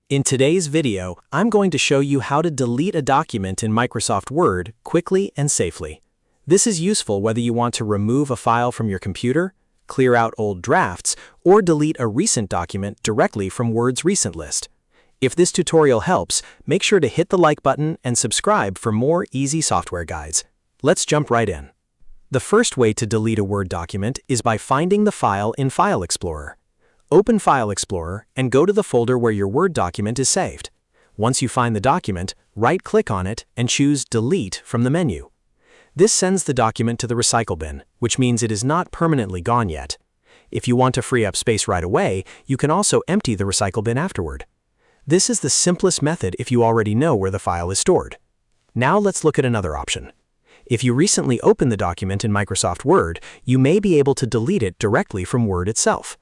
In today's video, I'm going to show you how to delete a document in Microsoft Word quickly and safely. This is useful whether you want to remove a file from your computer, clear out old drafts, or delete a recent document directly from Word's recent list. If this tutorial helps, make sure to hit the like button and subscribe for more easy software guides. Let's jump right in. The first way to delete a Word document is by finding the file in File Explorer. Open File Explorer and go to the folder where your Word document is saved. Once you find the document, right-click on it and choose Delete from the menu. This sends the document to the recycle bin, which means it is not permanently gone yet. If you want to free up space right away, you can also empty the recycle bin afterward. This is the simplest method if you already know where the file is stored. Now let's look at another option. If you recently opened the document in Microsoft Word, you may be able to delete it directly from Word itself.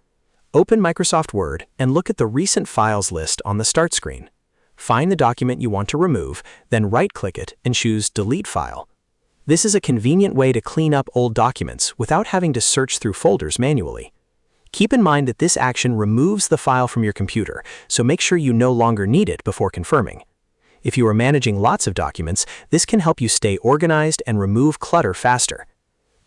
Open Microsoft Word and look at the recent files list on the Start screen. Find the document you want to remove, then right-click it and choose Delete File. This is a convenient way to clean up old documents without having to search through folders manually. Keep in mind that this action removes the file from your computer, so make sure you no longer need it before confirming. If you are managing lots of documents, this can help you stay organized and remove clutter faster.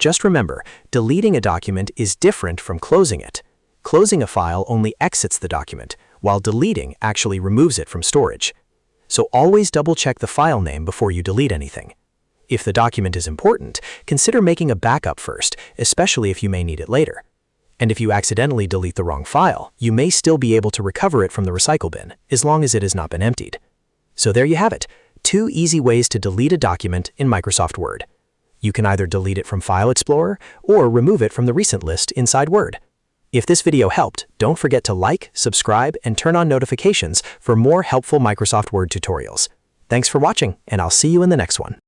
Just remember, deleting a document is different from closing it. Closing a file only exits the document, while deleting actually removes it from storage. So always double-check the file name before you delete anything. If the document is important, consider making a backup first, especially if you may need it later. And if you accidentally delete the wrong file, you may still be able to recover it from the recycle bin, as long as it has not been emptied. So there you have it, 2 easy ways to delete a document in Microsoft Word. You can either delete it from File Explorer or remove it from the recent list inside Word. If this video helped, don't forget to like, subscribe, and turn on notifications for more helpful Microsoft Word tutorials. Thanks for watching, and I'll see you in the next one.